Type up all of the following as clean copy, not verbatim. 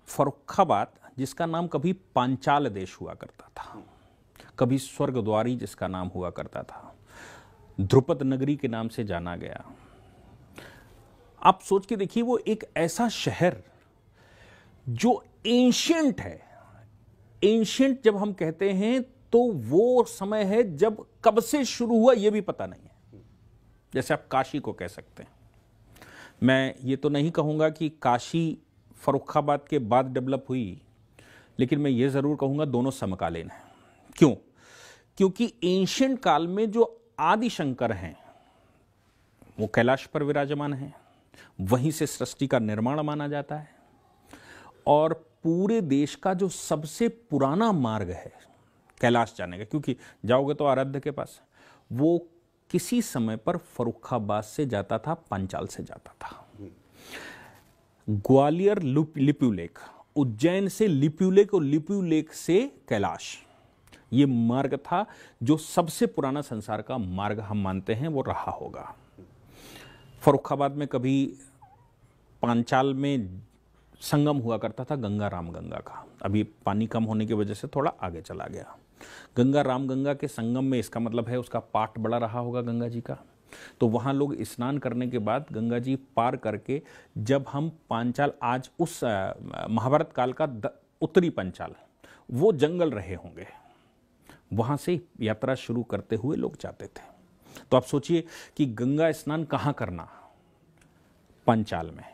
फर्रुखाबाद, जिसका नाम कभी पांचाल देश हुआ करता था, कभी स्वर्गद्वारी जिसका नाम हुआ करता था, ध्रुपद नगरी के नाम से जाना गया। आप सोच के देखिए, वो एक ऐसा शहर जो एंशिएंट है। एंशिएंट जब हम कहते हैं तो वो समय है जब कब से शुरू हुआ ये भी पता नहीं है। जैसे आप काशी को कह सकते हैं। मैं ये तो नहीं कहूंगा कि काशी फर्रुखाबाद के बाद डेवलप हुई, लेकिन मैं ये जरूर कहूंगा दोनों समकालीन हैं। क्यों? क्योंकि एंशिएंट काल में जो आदि शंकर हैं वो कैलाश पर विराजमान हैं, वहीं से सृष्टि का निर्माण माना जाता है। और पूरे देश का जो सबसे पुराना मार्ग है कैलाश जाने का, क्योंकि जाओगे तो आराध्य के पास, वो किसी समय पर फर्रुखाबाद से जाता था, पांचाल से जाता था। ग्वालियर लिपू लेक, उज्जैन से लिपू लेक और लिपू लेक से कैलाश, ये मार्ग था जो सबसे पुराना संसार का मार्ग हम मानते हैं वो रहा होगा। फर्रुखाबाद में कभी पांचाल में संगम हुआ करता था गंगा रामगंगा का। अभी पानी कम होने की वजह से थोड़ा आगे चला गया। गंगा रामगंगा के संगम में, इसका मतलब है उसका पाट बड़ा रहा होगा गंगा जी का। तो वहाँ लोग स्नान करने के बाद गंगा जी पार करके जब हम पांचाल, आज उस महाभारत काल का उत्तरी पांचाल, वो जंगल रहे होंगे, वहाँ से यात्रा शुरू करते हुए लोग जाते थे। तो आप सोचिए कि गंगा स्नान कहाँ करना? पांचाल में,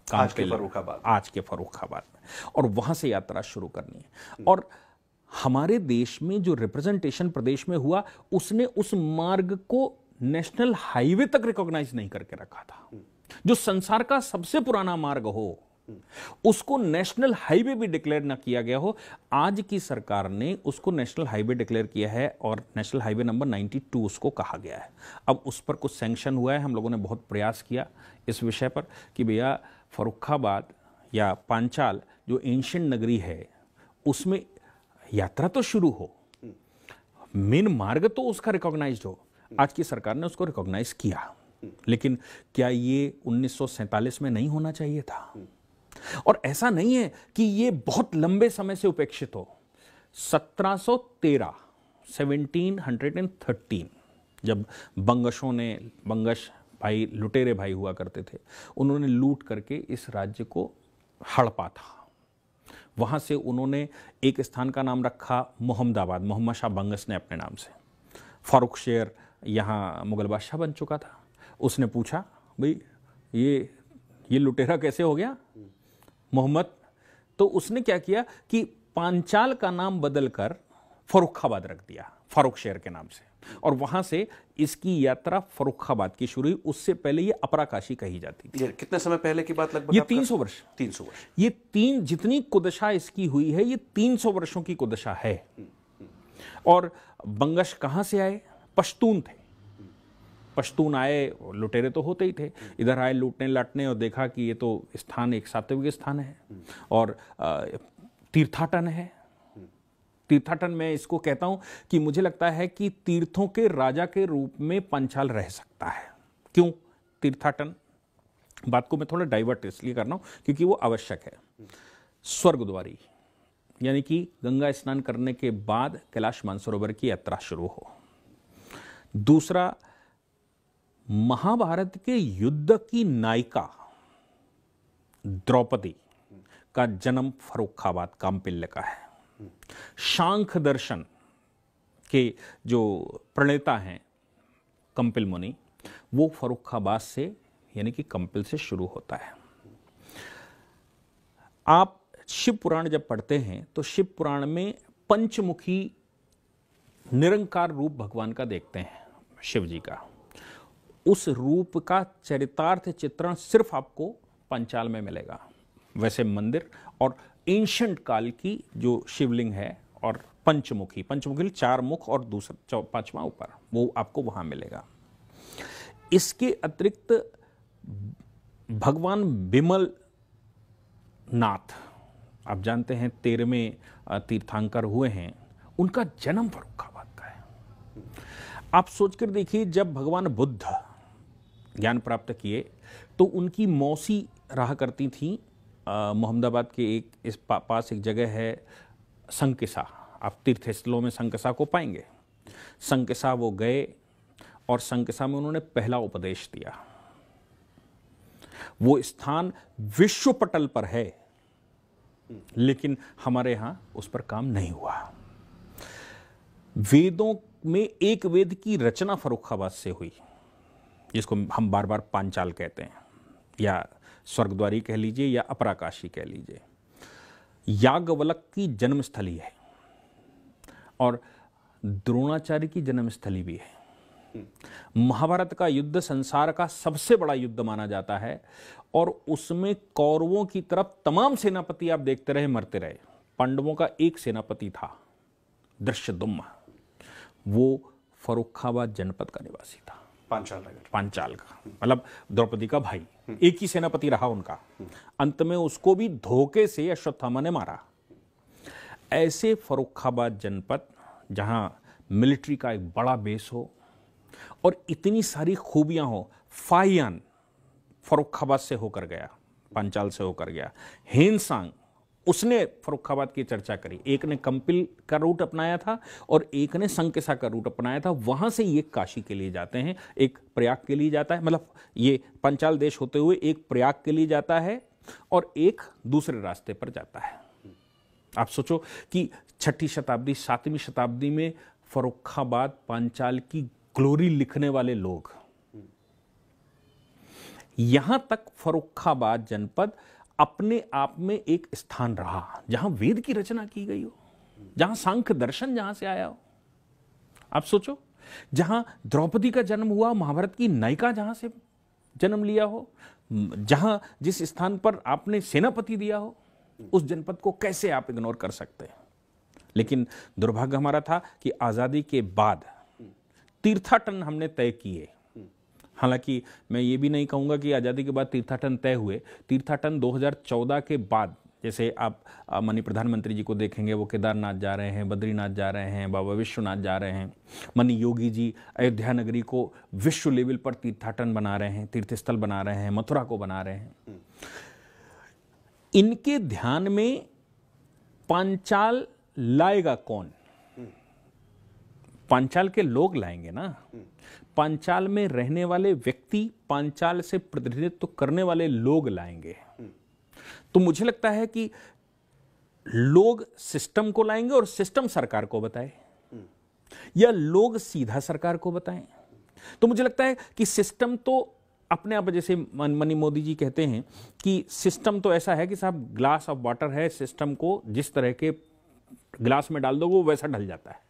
आज के फर्रुखाबाद में, और वहां से यात्रा शुरू करनी है। और हमारे देश में जो रिप्रेजेंटेशन प्रदेश में हुआ, उसने उस मार्ग को नेशनल हाईवे तक रिकॉग्नाइज नहीं करके रखा था। जो संसार का सबसे पुराना मार्ग हो उसको नेशनल हाईवे भी डिक्लेयर ना किया गया हो। आज की सरकार ने उसको नेशनल हाईवे डिक्लेयर किया है और नेशनल हाईवे नंबर 92 उसको कहा गया है। अब उस पर कुछ सैंक्शन हुआ है। हम लोगों ने बहुत प्रयास किया इस विषय पर कि भैया फर्रुखाबाद या पांचाल जो एंशिएंट नगरी है उसमें यात्रा तो शुरू हो, मेन मार्ग तो उसका रिकॉग्नाइज्ड हो। आज की सरकार ने उसको रिकॉग्नाइज किया, लेकिन क्या ये 1947 में नहीं होना चाहिए था? और ऐसा नहीं है कि ये बहुत लंबे समय से उपेक्षित हो। 1713 जब बंगशों ने, बंगश भाई लुटेरे भाई हुआ करते थे, उन्होंने लूट करके इस राज्य को हड़पा था। वहां से उन्होंने एक स्थान का नाम रखा मोहम्मदाबाद, मोहम्मद शाह बंगश ने अपने नाम से। फारूक शेर यहाँ मुगल बादशाह बन चुका था। उसने पूछा भाई ये लुटेरा कैसे हो गया मोहम्मद? तो उसने क्या किया कि पांचाल का नाम बदलकर फर्रुखाबाद रख दिया फारूक शेर के नाम से, और वहां से इसकी यात्रा फर्रुखाबाद की शुरू हुई। उससे पहले ये अपरा काशी कही जाती थी। ये कितने समय पहले की बात लगभग? ये 300 वर्ष। 300 वर्ष। ये जितनी कुदशा इसकी हुई है, ये 300 वर्षों की कुदशा है। और बंगश कहां से आए? पश्तून थे। पश्तून आए, लुटेरे तो होते ही थे, इधर आए लूटने लाटने और देखा कि ये तो स्थान एक सात्विक स्थान है और तीर्थाटन है। तीर्थाटन में इसको कहता हूं कि मुझे लगता है कि तीर्थों के राजा के रूप में पांचाल रह सकता है। क्यों तीर्थाटन? बात को मैं थोड़ा डाइवर्ट इसलिए कर रहा हूं क्योंकि वो आवश्यक है। स्वर्गद्वारी, यानी कि गंगा स्नान करने के बाद कैलाश मानसरोवर की यात्रा शुरू हो। दूसरा, महाभारत के युद्ध की नायिका द्रौपदी का जन्म फर्रुखाबाद काम्पिल्य का है। शांख दर्शन के जो प्रणेता हैं कंपिल मुनि, वो फर्रुखाबाद से यानी कि कंपिल से शुरू होता है। आप शिव पुराण जब पढ़ते हैं तो शिव पुराण में पंचमुखी निरंकार रूप भगवान का देखते हैं, शिव जी का। उस रूप का चरितार्थ चित्रण सिर्फ आपको पांचाल में मिलेगा। वैसे मंदिर और एंशिएंट काल की जो शिवलिंग है और पंचमुखी 4 मुख और दूसरा 5वां ऊपर, वो आपको वहां मिलेगा। इसके अतिरिक्त भगवान बिमल नाथ, आप जानते हैं 13वें तीर्थंकर हुए हैं, उनका जन्म फर्रुखाबाद का है। आप सोचकर देखिए, जब भगवान बुद्ध ज्ञान प्राप्त किए तो उनकी मौसी रहा करती थी मोहम्मदाबाद के इस पास एक जगह है संकिसा। आप तीर्थ स्थलों में संकिसा को पाएंगे। संकिसा वो गए और संकिसा में उन्होंने पहला उपदेश दिया। वो स्थान विश्व पटल पर है, लेकिन हमारे यहां उस पर काम नहीं हुआ। वेदों में एक वेद की रचना फर्रुखाबाद से हुई, जिसको हम बार बार पांचाल कहते हैं, या स्वर्गद्वारी कह लीजिए या अपराकाशी कह लीजिए। याज्ञवल्क्य की जन्मस्थली है और द्रोणाचार्य की जन्मस्थली भी है। महाभारत का युद्ध संसार का सबसे बड़ा युद्ध माना जाता है और उसमें कौरवों की तरफ तमाम सेनापति आप देखते रहे मरते रहे। पांडवों का एक सेनापति था, धृष्टद्युम्न, वो फर्रुखाबाद जनपद का निवासी था। पांचाल का, मतलब द्रौपदी का भाई। एक ही सेनापति रहा उनका। अंत में उसको भी धोखे से अश्वत्थामा ने मारा। ऐसे फर्रुखाबाद जनपद, जहां मिलिट्री का एक बड़ा बेस हो और इतनी सारी खूबियां हो। फाहियान फर्रुखाबाद से होकर गया, पांचाल से होकर गया। हेनसांग, उसने फर्रुखाबाद की चर्चा करी। एक ने कंपिल का रूट अपनाया था और एक ने संकिसा का रूट अपनाया था। वहां से ये काशी के लिए जाते हैं, एक प्रयाग के लिए जाता है, मतलब ये पांचाल देश होते हुए एक प्रयाग के लिए जाता है और एक दूसरे रास्ते पर जाता है। आप सोचो कि 6वीं शताब्दी 7वीं शताब्दी में फर्रुखाबाद पांचाल की ग्लोरी लिखने वाले लोग, यहां तक फर्रुखाबाद जनपद अपने आप में एक स्थान रहा जहां वेद की रचना की गई हो, जहां सांख्य दर्शन जहां से आया हो। आप सोचो, जहां द्रौपदी का जन्म हुआ, महाभारत की नायिका जहां से जन्म लिया हो, जहां जिस स्थान पर आपने सेनापति दिया हो, उस जनपद को कैसे आप इग्नोर कर सकते हैं। लेकिन दुर्भाग्य हमारा था कि आजादी के बाद तीर्थाटन हमने तय किए। हालांकि मैं ये भी नहीं कहूंगा कि आजादी के बाद तीर्थाटन तय हुए। तीर्थाटन 2014 के बाद, जैसे आप माननीय प्रधानमंत्री जी को देखेंगे, वो केदारनाथ जा रहे हैं, बद्रीनाथ जा रहे हैं, बाबा विश्वनाथ जा रहे हैं। माननीय योगी जी अयोध्या नगरी को विश्व लेवल पर तीर्थाटन बना रहे हैं, तीर्थस्थल बना रहे हैं, मथुरा को बना रहे हैं। इनके ध्यान में पांचाल लाएगा कौन? पांचाल के लोग लाएंगे ना। पांचाल में रहने वाले व्यक्ति, पांचाल से प्रतिनिधित्व करने वाले लोग लाएंगे। तो मुझे लगता है कि लोग सिस्टम को लाएंगे और सिस्टम सरकार को बताए, या लोग सीधा सरकार को बताएं। तो मुझे लगता है कि सिस्टम तो अपने आप, जैसे माननीय मोदी जी कहते हैं कि सिस्टम तो ऐसा है कि साहब ग्लास ऑफ वाटर है, सिस्टम को जिस तरह के ग्लास में डाल दो वो वैसा ढल जाता है।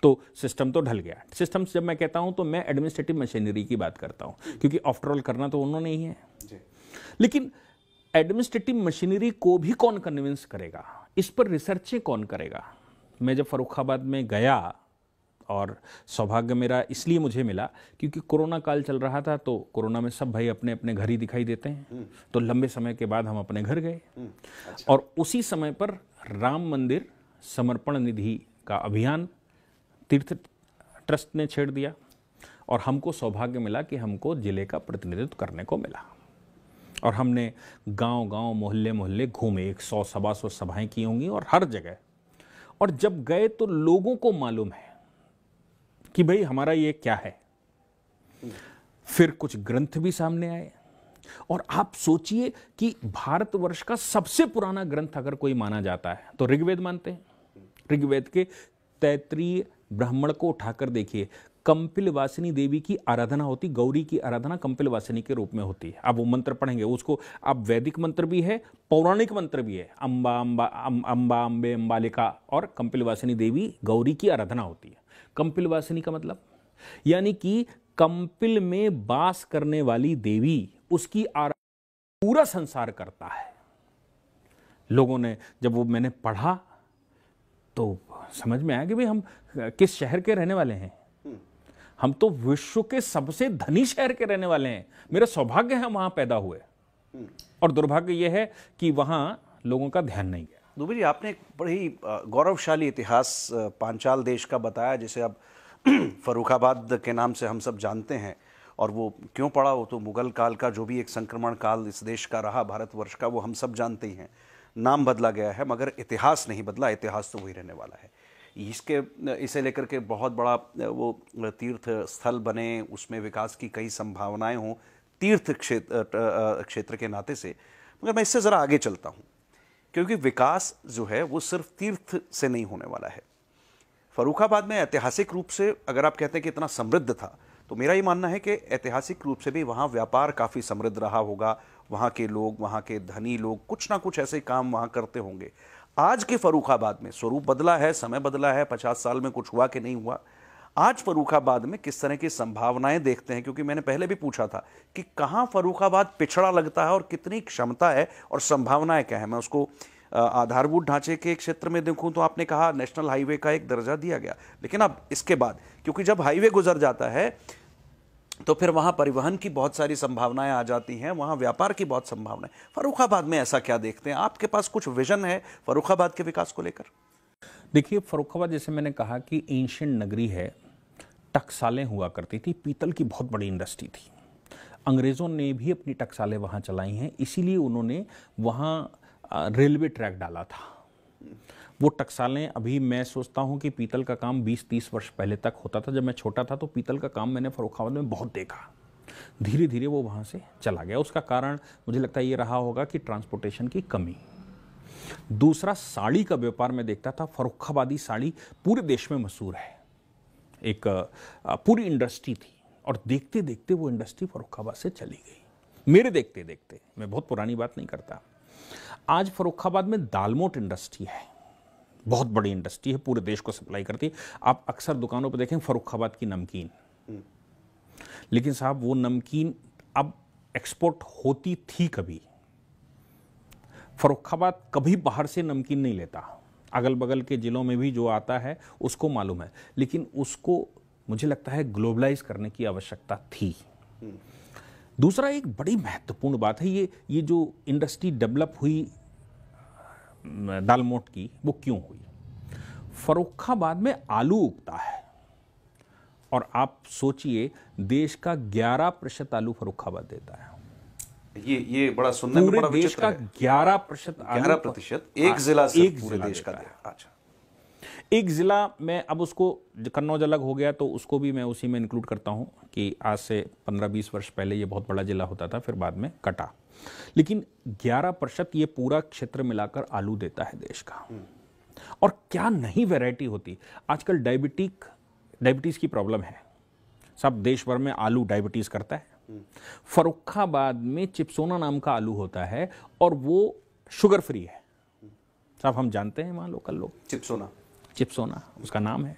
तो सिस्टम तो ढल गया। सिस्टम जब मैं कहता हूं तो मैं एडमिनिस्ट्रेटिव मशीनरी की बात करता हूं, क्योंकि आफ्टर ऑल करना तो उन्होंने ही है। लेकिन एडमिनिस्ट्रेटिव मशीनरी को भी कौन कन्विंस करेगा, इस पर रिसर्चें कौन करेगा। मैं जब फर्रुखाबाद में गया, और सौभाग्य मेरा इसलिए मुझे मिला क्योंकि कोरोना काल चल रहा था, तो कोरोना में सब भाई अपने अपने घर ही दिखाई देते हैं। तो लंबे समय के बाद हम अपने घर गए। और उसी समय पर राम मंदिर समर्पण निधि का अभियान तीर्थ ट्रस्ट ने छेड़ दिया और हमको सौभाग्य मिला कि हमको जिले का प्रतिनिधित्व करने को मिला। और हमने गांव-गांव, मोहल्ले-मोहल्ले घूमे, 100-125 सभाएं की होंगी और हर जगह। और जब गए तो लोगों को मालूम है कि भाई हमारा ये क्या है। फिर कुछ ग्रंथ भी सामने आए। और आप सोचिए कि भारतवर्ष का सबसे पुराना ग्रंथ अगर कोई माना जाता है तो ऋग्वेद मानते हैं। ऋग्वेद के तैत्तिरीय ब्राह्मण को उठाकर देखिए, कंपिलवासिनी देवी की आराधना होती, गौरी की आराधना कंपिलवासिनी के रूप में होती है। आप वो मंत्र पढ़ेंगे, उसको आप वैदिक मंत्र भी है, पौराणिक मंत्र भी है। अम्बा अम्बा अम्बा अम्बे अम्बालिका और कंपिलवासिनी देवी गौरी की आराधना होती है। कंपिलवासिनी का मतलब यानी कि कंपिल में वास करने वाली देवी, उसकी आराधना पूरा संसार करता है। लोगों ने जब वो मैंने पढ़ा तो समझ में आया कि भाई हम किस शहर के रहने वाले हैं। हम तो विश्व के सबसे धनी शहर के रहने वाले हैं। मेरा सौभाग्य है वहां पैदा हुए, और दुर्भाग्य यह है कि वहां लोगों का ध्यान नहीं गया। दुबे जी, आपने एक बड़ी गौरवशाली इतिहास पांचाल देश का बताया, जिसे अब फर्रुखाबाद के नाम से हम सब जानते हैं। और वो क्यों पड़ा, वो तो मुगल काल का जो भी एक संक्रमण काल इस देश का रहा, भारतवर्ष का, वो हम सब जानते ही हैं। नाम बदला गया है मगर इतिहास नहीं बदला, इतिहास तो वही रहने वाला है। इसे लेकर के बहुत बड़ा वो तीर्थ स्थल बने, उसमें विकास की कई संभावनाएं हों तीर्थ क्षेत्र के नाते से। मगर मैं इससे ज़रा आगे चलता हूँ, क्योंकि विकास जो है वो सिर्फ तीर्थ से नहीं होने वाला है। फर्रुखाबाद में ऐतिहासिक रूप से अगर आप कहते हैं कि इतना समृद्ध था, तो मेरा ये मानना है कि ऐतिहासिक रूप से भी वहाँ व्यापार काफ़ी समृद्ध रहा होगा। वहाँ के लोग, वहाँ के धनी लोग कुछ ना कुछ ऐसे काम वहाँ करते होंगे। आज के फर्रुखाबाद में स्वरूप बदला है, समय बदला है, 50 साल में कुछ हुआ कि नहीं हुआ। आज फर्रुखाबाद में किस तरह की संभावनाएं देखते हैं, क्योंकि मैंने पहले भी पूछा था कि कहाँ फर्रुखाबाद पिछड़ा लगता है और कितनी क्षमता है और संभावनाएं क्या है। मैं उसको आधारभूत ढांचे के क्षेत्र में देखूं तो आपने कहा नेशनल हाईवे का एक दर्जा दिया गया, लेकिन अब इसके बाद, क्योंकि जब हाईवे गुजर जाता है तो फिर वहां परिवहन की बहुत सारी संभावनाएं आ जाती हैं, वहां व्यापार की बहुत संभावनाएं। फर्रुखाबाद में ऐसा क्या देखते हैं? आपके पास कुछ विजन है फर्रुखाबाद के विकास को लेकर? देखिए, फर्रुखाबाद जैसे मैंने कहा कि एंशिएंट नगरी है, टकसालें हुआ करती थी, पीतल की बहुत बड़ी इंडस्ट्री थी। अंग्रेज़ों ने भी अपनी टकसालें वहाँ चलाई हैं, इसीलिए उन्होंने वहाँ रेलवे ट्रैक डाला था। वो टकसालें अभी मैं सोचता हूँ कि पीतल का काम 20-30 वर्ष पहले तक होता था। जब मैं छोटा था तो पीतल का काम मैंने फर्रुखाबाद में बहुत देखा। धीरे धीरे वो वहाँ से चला गया। उसका कारण मुझे लगता है ये रहा होगा कि ट्रांसपोर्टेशन की कमी। दूसरा, साड़ी का व्यापार मैं देखता था। फर्रुखाबादी साड़ी पूरे देश में मशहूर है, एक पूरी इंडस्ट्री थी, और देखते देखते वो इंडस्ट्री फर्रुखाबाद से चली गई। मेरे देखते देखते, मैं बहुत पुरानी बात नहीं करता। आज फर्रुखाबाद में दालमोट इंडस्ट्री है, बहुत बड़ी इंडस्ट्री है, पूरे देश को सप्लाई करती है। आप अक्सर दुकानों पर देखें फर्रुखाबाद की नमकीन, लेकिन साहब वो नमकीन अब एक्सपोर्ट होती थी कभी। फर्रुखाबाद कभी बाहर से नमकीन नहीं लेता, अगल बगल के जिलों में भी जो आता है उसको मालूम है, लेकिन उसको मुझे लगता है ग्लोबलाइज करने की आवश्यकता थी। दूसरा, एक बड़ी महत्वपूर्ण बात है, ये जो इंडस्ट्री डेवलप हुई दालमोट की, वो क्यों हुई? फर्रुखाबाद में आलू उगता है, और आप सोचिए देश का 11% आलू फर्रुखाबाद देता है। ये बड़ा सुनने में बड़ा देश का 11% एक जिला से पूरे देश का है। अच्छा, एक जिला में, अब उसको कन्नौज अलग हो गया तो उसको भी मैं उसी में इंक्लूड करता हूं कि आज से 15-20 वर्ष पहले ये बहुत बड़ा जिला होता था, फिर बाद में कटा। लेकिन 11% ये पूरा क्षेत्र मिलाकर आलू देता है देश का। और क्या नहीं वैरायटी होती। आजकल डायबिटीज की प्रॉब्लम है, सब देश भर में आलू डायबिटीज करता है। फर्रुखाबाद में चिप्सोना नाम का आलू होता है और वो शुगर फ्री है। साहब हम जानते हैं वहां लोकल लोग, चिप्सोना उसका नाम है।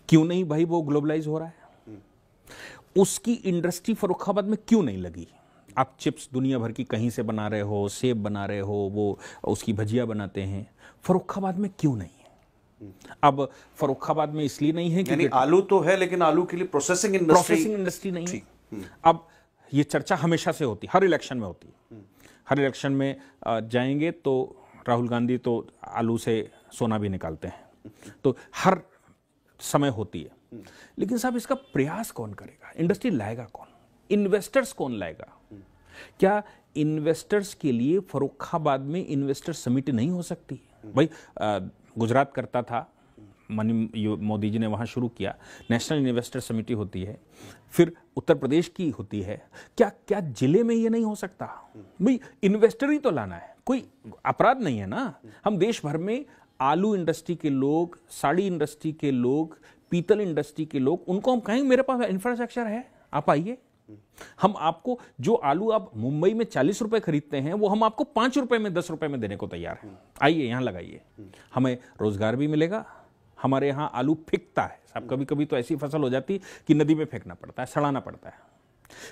क्यों नहीं भाई, वो ग्लोबलाइज हो रहा है। उसकी इंडस्ट्री फर्रुखाबाद में क्यों नहीं लगी? आप चिप्स दुनिया भर की कहीं से बना रहे हो, सेब बना रहे हो, वो उसकी भजिया बनाते हैं, फर्रुखाबाद में क्यों नहीं है? अब फर्रुखाबाद में इसलिए नहीं है कि आलू तो है, लेकिन आलू के लिए प्रोसेसिंग इंडस्ट्री नहीं है। अब ये चर्चा हमेशा से होती, हर इलेक्शन में होती। हर इलेक्शन में जाएंगे तो राहुल गांधी तो आलू से सोना भी निकालते हैं, तो हर समय होती है। लेकिन साहब इसका प्रयास कौन करेगा? इंडस्ट्री लाएगा कौन? इन्वेस्टर्स कौन लाएगा? क्या इन्वेस्टर्स के लिए फर्रुखाबाद में इन्वेस्टर समिति नहीं हो सकती? भाई गुजरात करता था, मोदी जी ने वहां शुरू किया, नेशनल इन्वेस्टर समिति होती है, फिर उत्तर प्रदेश की होती है। क्या जिले में ये नहीं हो सकता? भाई इन्वेस्टर ही तो लाना है, कोई अपराध नहीं है ना। हम देश भर में आलू इंडस्ट्री के लोग, साड़ी इंडस्ट्री के लोग, पीतल इंडस्ट्री के लोग, उनको हम कहेंगे मेरे पास इंफ्रास्ट्रक्चर है, आप आइए। हम आपको जो आलू आप मुंबई में 40 रुपए खरीदते हैं, वो हम आपको 5 रुपए में, 10 रुपए में देने को तैयार हैं। आइए यहां लगाइए, हमें रोजगार भी मिलेगा। हमारे यहाँ आलू फेंकता है साहब, कभी कभी तो ऐसी फसल हो जाती कि नदी में फेंकना पड़ता है, सड़ाना पड़ता है।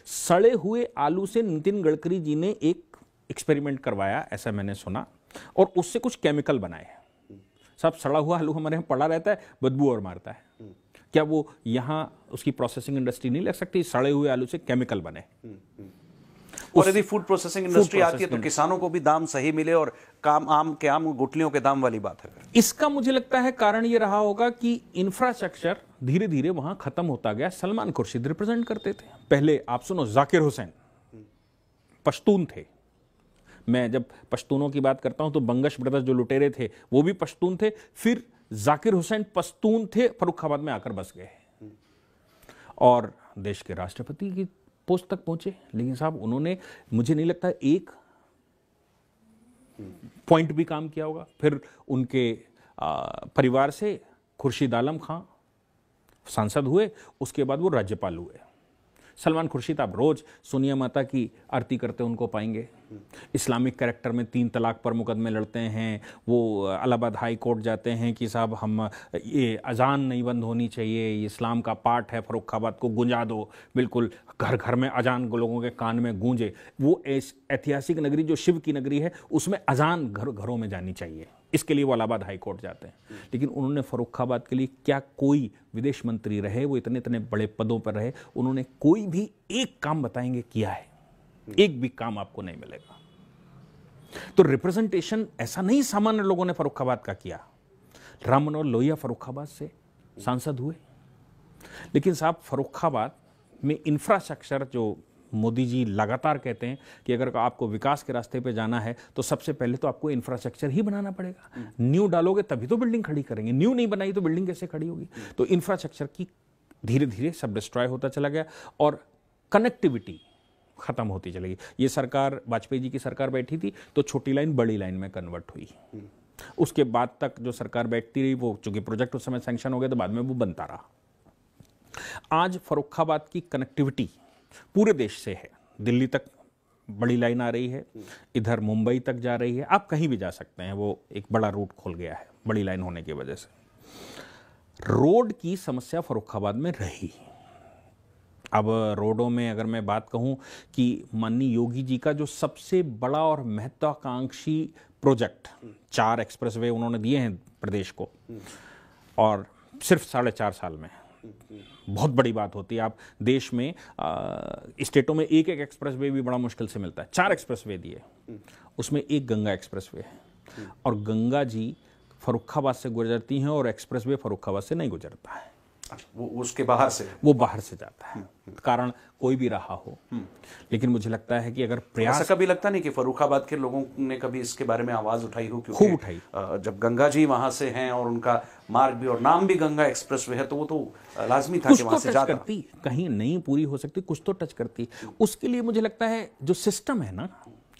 सड़े हुए आलू से नितिन गडकरी जी ने एक एक्सपेरिमेंट करवाया, ऐसा मैंने सुना, और उससे कुछ केमिकल बनाए। साहब सड़ा हुआ आलू हमारे यहाँ पड़ा रहता है, बदबू और मारता है। क्या वो यहाँ उसकी प्रोसेसिंग इंडस्ट्री नहीं लग सकती? सड़े हुए आलू से केमिकल बने। और यदि फूड प्रोसेसिंग इंडस्ट्री आती है तो किसानों को भी दाम सही मिले, और आम गुठलियों के दाम वाली बात है। इसका मुझे लगता है कारण ये रहा होगा कि इंफ्रास्ट्रक्चर धीरे धीरे वहां खत्म होता गया। सलमान खुर्शीद रिप्रेजेंट करते थे। पहले आप सुनो, जाकिर हुसैन पश्तून थे। मैं जब पश्तूनों की बात करता हूं तो बंगश ब्रदर्स जो लुटेरे थे वो भी पश्तून थे। फिर जाकिर हुसैन पश्तून थे, फर्रुखाबाद में आकर बस गए और देश के राष्ट्रपति की पोस्ट तक पहुंचे। लेकिन साहब उन्होंने, मुझे नहीं लगता एक पॉइंट भी काम किया होगा। फिर उनके परिवार से खुर्शीद आलम खां सांसद हुए, उसके बाद वो राज्यपाल हुए। सलमान खुर्शीद आप रोज सोनिया माता की आरती करते उनको पाएंगे। इस्लामिक कैरेक्टर में 3 तलाक पर मुकदमे लड़ते हैं। वो इलाहाबाद हाई कोर्ट जाते हैं कि साहब हम ये अजान नहीं बंद होनी चाहिए, ये इस्लाम का पार्ट है, फर्रुखाबाद को गुंजा दो, बिल्कुल घर घर में अजान लोगों के कान में गूंजे। वो ऐतिहासिक नगरी जो शिव की नगरी है उसमें अजान घरों में जानी चाहिए, इसके लिए वो इलाहाबाद हाई कोर्ट जाते हैं। लेकिन उन्होंने फर्रुखाबाद के लिए क्या कोई विदेश मंत्री रहे, वो इतने इतने बड़े पदों पर रहे, उन्होंने कोई भी एक काम बताएंगे किया है? एक भी काम आपको नहीं मिलेगा। तो रिप्रेजेंटेशन ऐसा नहीं सामान्य लोगों ने फर्रुखाबाद का किया। राम मनोहर लोहिया फर्रुखाबाद से सांसद हुए। लेकिन साहब फर्रुखाबाद में इंफ्रास्ट्रक्चर, जो मोदी जी लगातार कहते हैं कि अगर आपको विकास के रास्ते पे जाना है तो सबसे पहले तो आपको इंफ्रास्ट्रक्चर ही बनाना पड़ेगा। न्यू डालोगे तभी तो बिल्डिंग खड़ी करेंगे, न्यू नहीं बनाई तो बिल्डिंग कैसे खड़ी होगी? तो इंफ्रास्ट्रक्चर की धीरे धीरे सब डिस्ट्रॉय होता चला गया और कनेक्टिविटी खत्म होती चली गई। ये सरकार, वाजपेयी जी की सरकार बैठी थी तो छोटी लाइन बड़ी लाइन में कन्वर्ट हुई। उसके बाद तक जो सरकार बैठती रही, वो चूंकि प्रोजेक्ट उस समय सैंक्शन हो गया तो बाद में वो बनता रहा। आज फर्रुखाबाद की कनेक्टिविटी पूरे देश से है। दिल्ली तक बड़ी लाइन आ रही है, इधर मुंबई तक जा रही है, आप कहीं भी जा सकते हैं। वो एक बड़ा रूट खुल गया है बड़ी लाइन होने की वजह से। रोड की समस्या फर्रुखाबाद में रही। अब रोडों में अगर मैं बात कहूं कि माननीय योगी जी का जो सबसे बड़ा और महत्वाकांक्षी प्रोजेक्ट 4 एक्सप्रेसवे उन्होंने दिए हैं प्रदेश को, और सिर्फ 4.5 साल में, बहुत बड़ी बात होती है। आप देश में स्टेटों में एक एक एक्सप्रेसवे भी बड़ा मुश्किल से मिलता है। 4 एक्सप्रेसवे दिए, उसमें एक गंगा एक्सप्रेसवे है और गंगा जी फर्रुखाबाद से गुजरती हैं और एक्सप्रेसवे फर्रुखाबाद से नहीं गुजरता है। वो उसके बाहर से, वो बाहर से जाता है, कारण कोई भी रहा हो। लेकिन मुझे लगता है कि अगर प्रयास, ऐसा कभी लगता नहीं कि फर्रुखाबाद के लोगों ने कभी इसके बारे में आवाज उठाई हो? खूब उठाई। जब गंगा जी वहां से हैं और उनका मार्ग भी और नाम भी गंगा एक्सप्रेसवे है, तो वो तो लाजमी था कि वहां से जाता। करती, कहीं नहीं पूरी हो सकती, कुछ तो टच करती। उसके लिए मुझे लगता है जो सिस्टम है ना,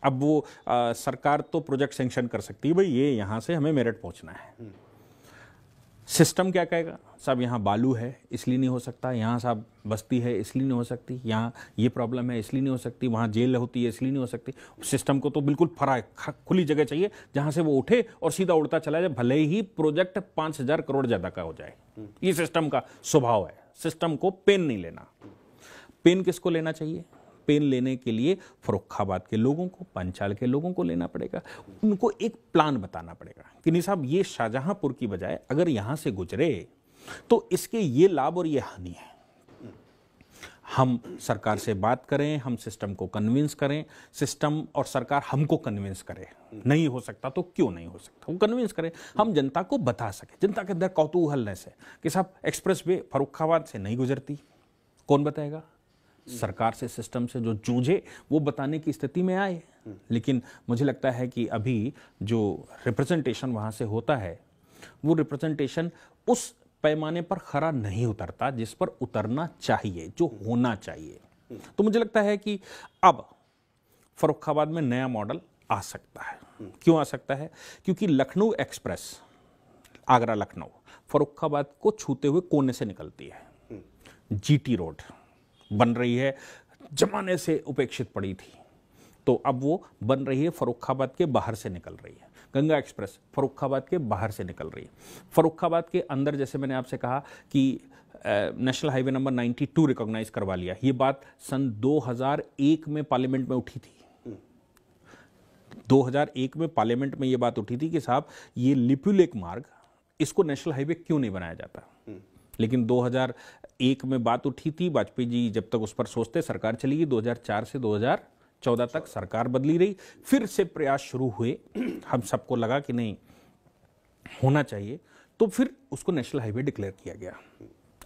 अब वो सरकार तो प्रोजेक्ट सैंक्शन कर सकती है, भाई ये यहां से हमें मेरठ पहुंचना है। सिस्टम क्या कहेगा? साहब यहाँ बालू है इसलिए नहीं हो सकता, यहाँ साहब बस्ती है इसलिए नहीं हो सकती, यहाँ ये प्रॉब्लम है इसलिए नहीं हो सकती, वहाँ जेल होती है इसलिए नहीं हो सकती। सिस्टम को तो बिल्कुल खुली जगह चाहिए जहाँ से वो उठे और सीधा उड़ता चला जाए, भले ही प्रोजेक्ट 5000 करोड़ ज़्यादा का हो जाए। ये सिस्टम का स्वभाव है। सिस्टम को पेन नहीं लेना। पेन किसको लेना चाहिए? पेन लेने के लिए फर्रुखाबाद के लोगों को, पंचाल के लोगों को लेना पड़ेगा। उनको एक प्लान बताना पड़ेगा कि नहीं साहब, ये शाहजहांपुर की बजाय अगर यहां से गुजरे तो इसके ये लाभ और ये हानि है। हम सरकार से बात करें, हम सिस्टम को कन्विंस करें, सिस्टम और सरकार हमको कन्विंस करे। नहीं हो सकता तो क्यों नहीं हो सकता, वो कन्विंस करें, हम जनता को बता सके। जनता के अंदर कौतूहलनेस है कि साहब एक्सप्रेसवे फर्रुखाबाद से नहीं गुजरती, कौन बताएगा? सरकार से, सिस्टम से जो जूझे वो बताने की स्थिति में आए। लेकिन मुझे लगता है कि अभी जो रिप्रेजेंटेशन वहाँ से होता है, वो रिप्रेजेंटेशन उस पैमाने पर खरा नहीं उतरता जिस पर उतरना चाहिए, जो होना चाहिए। तो मुझे लगता है कि अब फर्रुखाबाद में नया मॉडल आ सकता है। क्यों आ सकता है? क्योंकि लखनऊ एक्सप्रेस, आगरा लखनऊ, फर्रुखाबाद को छूते हुए कोने से निकलती है। जीटी रोड बन रही है, जमाने से उपेक्षित पड़ी थी, तो अब वो बन रही है, फर्रुखाबाद के बाहर से निकल रही है। गंगा एक्सप्रेस फर्रुखाबाद के बाहर से निकल रही है। फर्रुखाबाद के अंदर, जैसे मैंने आपसे कहा कि नेशनल हाईवे नंबर 92 रिकॉग्नाइज करवा लिया। ये बात सन 2001 में पार्लियामेंट में उठी थी। 2001 में पार्लियामेंट में ये बात उठी थी कि साहब ये लिपुलेख मार्ग, इसको नेशनल हाईवे क्यों नहीं बनाया जाता। लेकिन 2001 में बात उठी थी, वाजपेयी जी जब तक उस पर सोचते, सरकार चली गई। 2004 से 2014 तक सरकार बदली रही, फिर से प्रयास शुरू हुए, हम सबको लगा कि नहीं होना चाहिए, तो फिर उसको नेशनल हाईवे डिक्लेयर किया गया।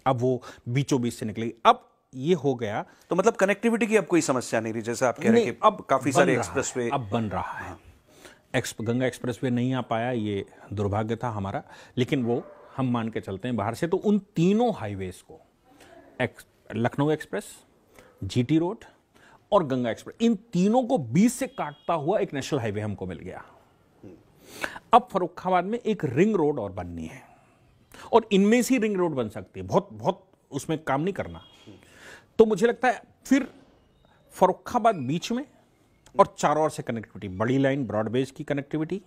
अब वो बीचों बीच से निकलेगी। अब ये हो गया, तो मतलब कनेक्टिविटी की अब कोई समस्या नहीं रही, जैसे आप कह रहे हैं कि अब काफी सारे एक्सप्रेसवे अब बन रहा है। गंगा एक्सप्रेसवे नहीं आ पाया, ये दुर्भाग्य था हमारा, लेकिन वो हम मान के चलते हैं बाहर से। तो उन तीनों हाईवेज को, लखनऊ एक्सप्रेस, जीटी रोड और गंगा एक्सप्रेस, इन तीनों को बीच से काटता हुआ एक नेशनल हाईवे हमको मिल गया। अब फर्रुखाबाद में एक रिंग रोड और बननी है, और इनमें से रिंग रोड बन सकती है, बहुत बहुत उसमें काम नहीं करना। तो मुझे लगता है फिर फर्रुखाबाद बीच में और चारों ओर से कनेक्टिविटी, बड़ी लाइन ब्रॉडबेज की कनेक्टिविटी,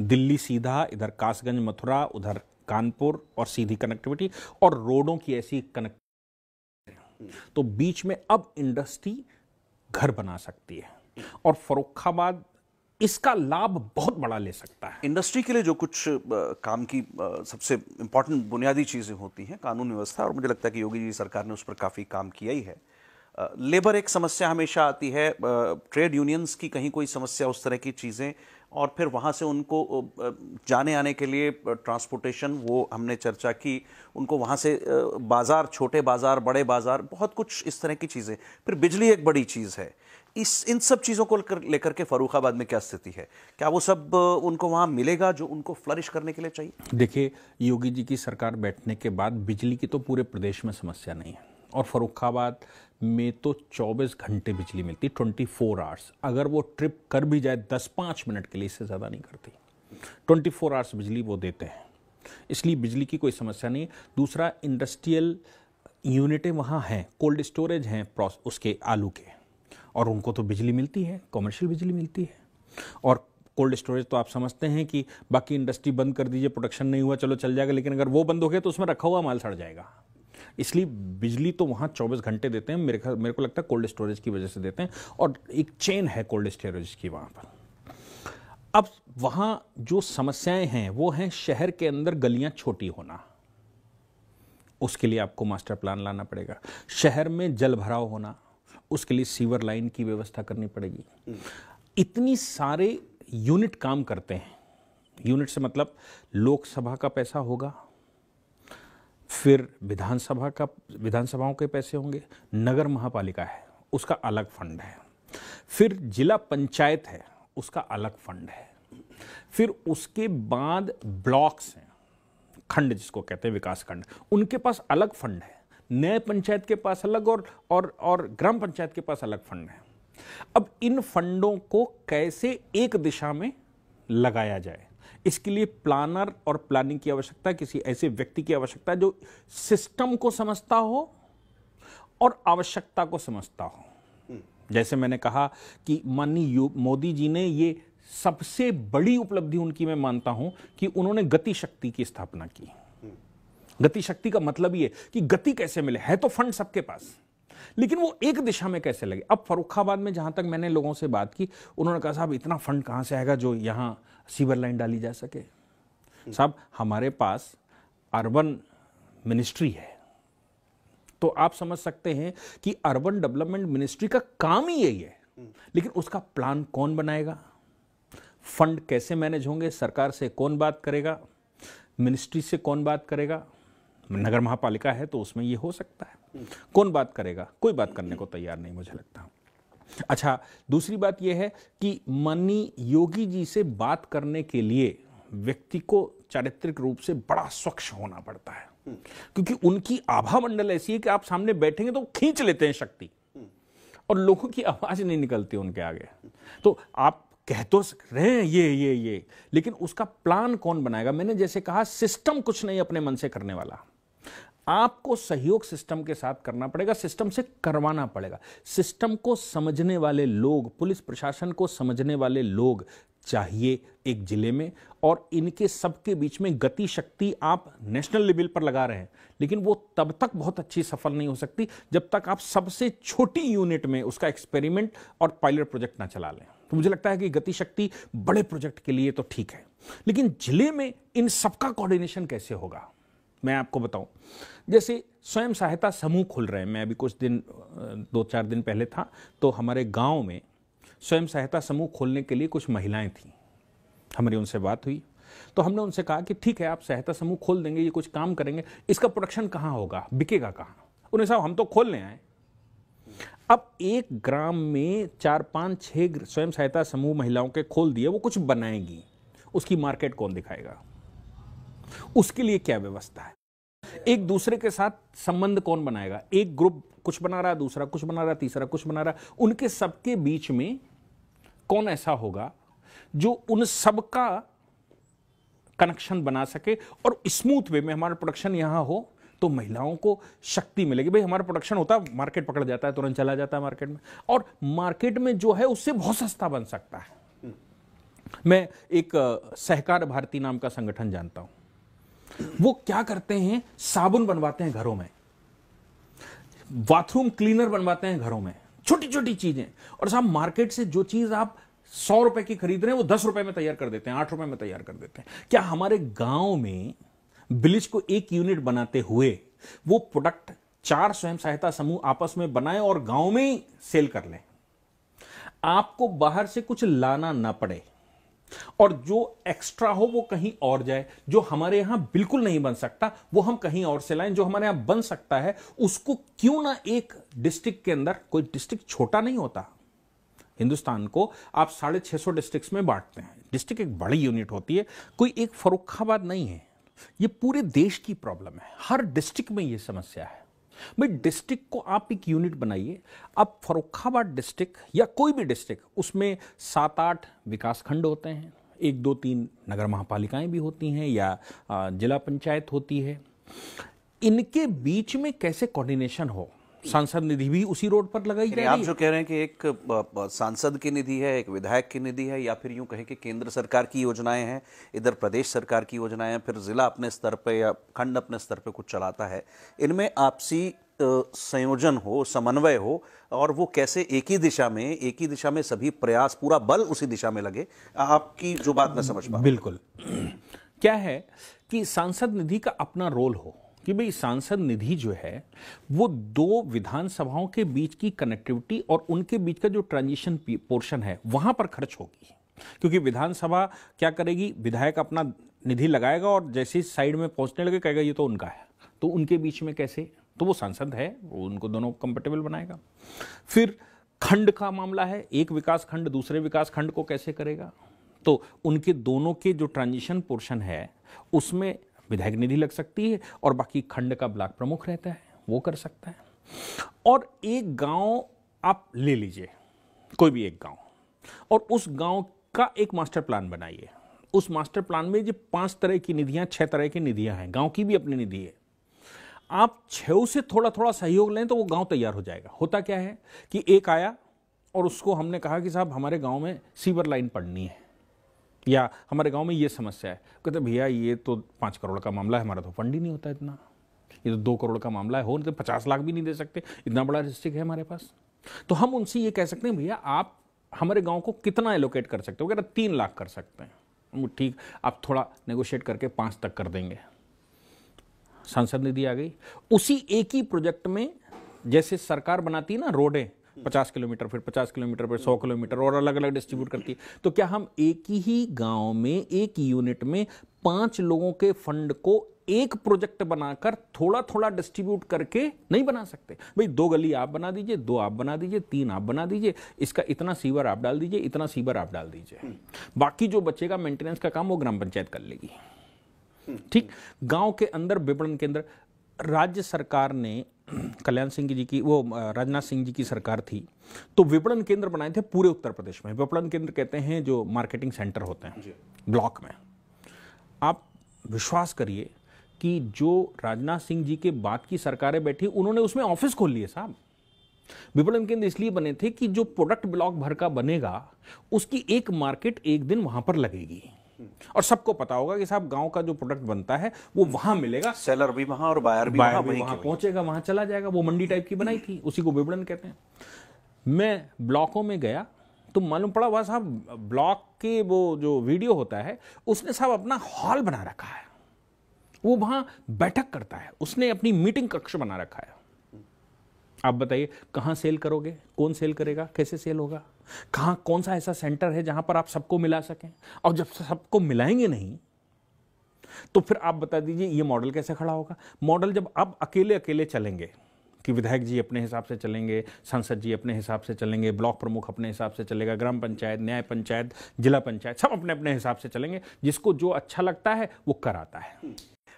दिल्ली सीधा, इधर कासगंज मथुरा, उधर कानपुर, और सीधी कनेक्टिविटी, और रोडों की ऐसी कनेक्टिविटी। तो बीच में अब इंडस्ट्री घर बना सकती है, और फर्रुखाबाद इसका लाभ बहुत बड़ा ले सकता है। इंडस्ट्री के लिए जो कुछ काम की सबसे इंपॉर्टेंट बुनियादी चीज़ें होती हैं, कानून व्यवस्था, और मुझे लगता है कि योगी जी सरकार ने उस पर काफ़ी काम किया ही है। लेबर एक समस्या हमेशा आती है, ट्रेड यूनियंस की कहीं कोई समस्या, उस तरह की चीज़ें, और फिर वहाँ से उनको जाने आने के लिए ट्रांसपोर्टेशन, वो हमने चर्चा की, उनको वहाँ से बाज़ार, छोटे बाज़ार, बड़े बाज़ार, बहुत कुछ इस तरह की चीज़ें। फिर बिजली एक बड़ी चीज़ है। इन सब चीज़ों को लेकर के फर्रुखाबाद में क्या स्थिति है? क्या वो सब उनको वहाँ मिलेगा जो उनको फ्लरिश करने के लिए चाहिए? देखिए, योगी जी की सरकार बैठने के बाद बिजली की तो पूरे प्रदेश में समस्या नहीं है, और फर्रुखाबाद में तो 24 घंटे बिजली मिलती, 24 आवर्स। अगर वो ट्रिप कर भी जाए 10-5 मिनट के लिए, इससे ज़्यादा नहीं करती, 24 आवर्स बिजली वो देते हैं, इसलिए बिजली की कोई समस्या नहीं। दूसरा, इंडस्ट्रियल यूनिटें वहाँ हैं, कोल्ड स्टोरेज हैं उसके आलू के, और उनको तो बिजली मिलती है, कमर्शियल बिजली मिलती है। और कोल्ड स्टोरेज तो आप समझते हैं कि बाकी इंडस्ट्री बंद कर दीजिए, प्रोडक्शन नहीं हुआ, चलो चल जाएगा, लेकिन अगर वो बंद हो गया तो उसमें रखा हुआ माल सड़ जाएगा। इसलिए बिजली तो वहाँ 24 घंटे देते हैं, मेरे को लगता है कोल्ड स्टोरेज की वजह से देते हैं, और एक चेन है कोल्ड स्टोरेज की वहाँ पर। अब वहाँ जो समस्याएं हैं वो हैं शहर के अंदर गलियाँ छोटी होना, उसके लिए आपको मास्टर प्लान लाना पड़ेगा। शहर में जल भराव होना, उसके लिए सीवर लाइन की व्यवस्था करनी पड़ेगी। इतनी सारे यूनिट काम करते हैं, यूनिट से मतलब लोकसभा का पैसा होगा, फिर विधानसभाओं के पैसे होंगे, नगर महापालिका है उसका अलग फंड है, फिर जिला पंचायत है उसका अलग फंड है, फिर उसके बाद ब्लॉक्स हैं, खंड जिसको कहते हैं विकास खंड, उनके पास अलग फंड है, नए पंचायत के पास अलग, और ग्राम पंचायत के पास अलग फंड है। अब इन फंडों को कैसे एक दिशा में लगाया जाए, इसके लिए प्लानर और प्लानिंग की आवश्यकता, किसी ऐसे व्यक्ति की आवश्यकता जो सिस्टम को समझता हो और आवश्यकता को समझता हो। जैसे मैंने कहा कि माननीय मोदी जी ने, ये सबसे बड़ी उपलब्धि उनकी मैं मानता हूं कि उन्होंने गति शक्ति की स्थापना की। गति शक्ति का मतलब ये कि गति कैसे मिले, है तो फंड सबके पास, लेकिन वो एक दिशा में कैसे लगे। अब फर्रुखाबाद में जहां तक मैंने लोगों से बात की, उन्होंने कहा साहब इतना फंड कहां से आएगा जो यहां सीवर लाइन डाली जा सके। साहब हमारे पास अर्बन मिनिस्ट्री है, तो आप समझ सकते हैं कि अर्बन डेवलपमेंट मिनिस्ट्री का काम ही यही है, लेकिन उसका प्लान कौन बनाएगा, फंड कैसे मैनेज होंगे, सरकार से कौन बात करेगा, मिनिस्ट्री से कौन बात करेगा, नगर महापालिका है तो उसमें ये हो सकता है, कौन बात करेगा, कोई बात करने को तैयार नहीं मुझे लगता। अच्छा, दूसरी बात यह है कि माननीय योगी जी से बात करने के लिए व्यक्ति को चारित्रिक रूप से बड़ा स्वच्छ होना पड़ता है, क्योंकि उनकी आभा मंडल ऐसी है कि आप सामने बैठेंगे तो खींच लेते हैं शक्ति, और लोगों की आवाज नहीं निकलती उनके आगे। तो आप कह तो रहे हैं ये, लेकिन उसका प्लान कौन बनाएगा। मैंने जैसे कहा, सिस्टम कुछ नहीं अपने मन से करने वाला, आपको सहयोग सिस्टम के साथ करना पड़ेगा, सिस्टम से करवाना पड़ेगा। सिस्टम को समझने वाले लोग, पुलिस प्रशासन को समझने वाले लोग चाहिए एक जिले में, और इनके सबके बीच में गति शक्ति आप नेशनल लेवल पर लगा रहे हैं, लेकिन वो तब तक बहुत अच्छी सफल नहीं हो सकती जब तक आप सबसे छोटी यूनिट में उसका एक्सपेरिमेंट और पायलट प्रोजेक्ट ना चला लें। तो मुझे लगता है कि गति शक्ति बड़े प्रोजेक्ट के लिए तो ठीक है, लेकिन जिले में इन सबका कोऑर्डिनेशन कैसे होगा। मैं आपको बताऊं, जैसे स्वयं सहायता समूह खुल रहे हैं, मैं अभी कुछ दिन 2-4 दिन पहले था, तो हमारे गांव में स्वयं सहायता समूह खोलने के लिए कुछ महिलाएं थीं, हमारी उनसे बात हुई, तो हमने उनसे कहा कि ठीक है, आप सहायता समूह खोल देंगे, ये कुछ काम करेंगे, इसका प्रोडक्शन कहाँ होगा, बिकेगा कहाँ? उन्हें साहब हम तो खोलने आए। अब एक ग्राम में 4, 5, 6 स्वयं सहायता समूह महिलाओं के खोल दिए, वो कुछ बनाएंगी, उसकी मार्केट कौन दिखाएगा? उसके लिए क्या व्यवस्था है? एक दूसरे के साथ संबंध कौन बनाएगा? एक ग्रुप कुछ बना रहा है, दूसरा कुछ बना रहा है, तीसरा कुछ बना रहा है, उनके सबके बीच में कौन ऐसा होगा जो उन सबका कनेक्शन बना सके और स्मूथ वे में हमारा प्रोडक्शन यहां हो, तो महिलाओं को शक्ति मिलेगी। भाई हमारा प्रोडक्शन होता है, मार्केट पकड़ जाता है, तुरंत चला जाता है मार्केट में, और मार्केट में जो है उससे बहुत सस्ता बन सकता है। मैं एक सहकार भारती नाम का संगठन जानता हूं, वो क्या करते हैं, साबुन बनवाते हैं घरों में, बाथरूम क्लीनर बनवाते हैं घरों में, छोटी छोटी चीजें, और साहब मार्केट से जो चीज आप 100 रुपए की खरीद रहे हैं वो 10 रुपए में तैयार कर देते हैं, 8 रुपए में तैयार कर देते हैं। क्या हमारे गांव में ब्लीच को 1 यूनिट बनाते हुए वो प्रोडक्ट 4 स्वयं सहायता समूह आपस में बनाए और गांव में ही सेल कर लें? आपको बाहर से कुछ लाना ना पड़े, और जो एक्स्ट्रा हो वो कहीं और जाए। जो हमारे यहां बिल्कुल नहीं बन सकता वो हम कहीं और से लाएं, जो हमारे यहां बन सकता है उसको क्यों ना एक डिस्ट्रिक्ट के अंदर, कोई डिस्ट्रिक्ट छोटा नहीं होता, हिंदुस्तान को आप 650 डिस्ट्रिक्ट्स में बांटते हैं, डिस्ट्रिक्ट एक बड़ी यूनिट होती है, कोई एक फर्रुखाबाद नहीं है, ये पूरे देश की प्रॉब्लम है, हर डिस्ट्रिक्ट में ये समस्या है। भाई डिस्ट्रिक्ट को आप एक यूनिट बनाइए। अब फर्रुखाबाद डिस्ट्रिक्ट या कोई भी डिस्ट्रिक्ट, उसमें 7-8 विकास खंड होते हैं, 1, 2, 3 नगर महापालिकाएं भी होती हैं या जिला पंचायत होती है। इनके बीच में कैसे कोऑर्डिनेशन हो? सांसद निधि भी उसी रोड पर लगाई जा रही है। आप जो कह रहे हैं कि एक सांसद की निधि है, एक विधायक की निधि है, या फिर यूं कहें कि केंद्र सरकार की योजनाएं हैं, इधर प्रदेश सरकार की योजनाएं हैं, फिर जिला अपने स्तर पे या खंड अपने स्तर पे कुछ चलाता है, इनमें आपसी संयोजन हो, समन्वय हो, और वो कैसे एक ही दिशा में सभी प्रयास, पूरा बल उसी दिशा में लगे। आपकी जो बात मैं समझ पा रहा हूं। बिल्कुल। क्या है कि सांसद निधि का अपना रोल हो कि भाई सांसद निधि जो है वो 2 विधानसभाओं के बीच की कनेक्टिविटी और उनके बीच का जो ट्रांजिशन पोर्शन है वहां पर खर्च होगी। क्योंकि विधानसभा क्या करेगी, विधायक अपना निधि लगाएगा और जैसे ही साइड में पहुंचने लगे कहेगा ये तो उनका है, तो उनके बीच में कैसे, तो वो सांसद है, वो उनको दोनों कंफर्टेबल बनाएगा। फिर खंड का मामला है, एक विकास खंड दूसरे विकास खंड को कैसे करेगा, तो उनके दोनों के जो ट्रांजिशन पोर्शन है उसमें विधायक निधि लग सकती है और बाकी खंड का ब्लॉक प्रमुख रहता है, वो कर सकता है। और एक गांव आप ले लीजिए, कोई भी एक गांव, और उस गांव का एक मास्टर प्लान बनाइए। उस मास्टर प्लान में जो 5 तरह की निधियां, 6 तरह की निधियां हैं, गांव की भी अपनी निधि है। आप 6 से थोड़ा थोड़ा सहयोग लें तो वो गांव तैयार हो जाएगा। होता क्या है कि एक आया और उसको हमने कहा कि साहब हमारे गांव में सीवर लाइन पड़नी है, या हमारे गांव में ये समस्या है। कहते भैया ये तो 5 करोड़ का मामला है, हमारा तो फंड ही नहीं होता इतना, ये तो 2 करोड़ का मामला है, हो नहीं तो 50 लाख भी नहीं दे सकते, इतना बड़ा डिस्ट्रिक्ट है हमारे पास। तो हम उनसे ये कह सकते हैं भैया आप हमारे गांव को कितना एलोकेट कर सकते हो, कहते 3 लाख कर सकते हैं। ठीक, आप थोड़ा नेगोशिएट करके 5 तक कर देंगे। सांसद निधि आ गई। उसी एक ही प्रोजेक्ट में जैसे सरकार बनाती है ना रोडें, 50 किलोमीटर, फिर 50 किलोमीटर, फिर 100 किलोमीटर, और अलग अलग डिस्ट्रीब्यूट करती है, तो क्या हम एक ही गांव में एक यूनिट में 5 लोगों के फंड को एक प्रोजेक्ट बनाकर थोड़ा थोड़ा डिस्ट्रीब्यूट करके नहीं बना सकते? भाई 2 गली आप बना दीजिए, 2 आप बना दीजिए, 3 आप बना दीजिए, इसका इतना सीवर आप डाल दीजिए, इतना सीवर आप डाल दीजिए, बाकी जो बचेगा मेंटेनेंस का काम वो ग्राम पंचायत कर लेगी। ठीक, गांव के अंदर विपणन केंद्र, राज्य सरकार ने कल्याण सिंह जी की, वो राजनाथ सिंह जी की सरकार थी, तो विपणन केंद्र बनाए थे पूरे उत्तर प्रदेश में। विपणन केंद्र कहते हैं जो मार्केटिंग सेंटर होते हैं ब्लॉक में। आप विश्वास करिए कि जो राजनाथ सिंह जी के बाद की सरकारें बैठी उन्होंने उसमें ऑफिस खोल लिए साहब। विपणन केंद्र इसलिए बने थे कि जो प्रोडक्ट ब्लॉक भर का बनेगा उसकी एक मार्केट एक दिन वहां पर लगेगी, और सबको पता होगा कि साहब गांव का जो प्रोडक्ट बनता है वो वहां मिलेगा, सेलर भी वहां और बायर भी वहां पहुंचेगा, वहां चला जाएगा। वो मंडी टाइप की बनाई थी, उसी को विपणन कहते हैं। मैं ब्लॉकों में गया तो मालूम पड़ा वहां साहब ब्लॉक के वो जो वीडियो होता है उसने साहब अपना हॉल बना रखा है, वो वहां बैठक करता है, उसने अपनी मीटिंग कक्ष बना रखा है। आप बताइए कहां सेल करोगे, कौन सेल करेगा, कैसे सेल होगा, कहां कौन सा ऐसा सेंटर है जहां पर आप सबको मिला सकें? और जब सबको मिलाएंगे नहीं तो फिर आप बता दीजिए ये मॉडल कैसे खड़ा होगा? मॉडल जब अब अकेले अकेले चलेंगे कि विधायक जी अपने हिसाब से चलेंगे, सांसद जी अपने हिसाब से चलेंगे, ब्लॉक प्रमुख अपने हिसाब से चलेगा, ग्राम पंचायत, न्याय पंचायत, जिला पंचायत सब अपने अपने हिसाब से चलेंगे, जिसको जो अच्छा लगता है वो कराता है।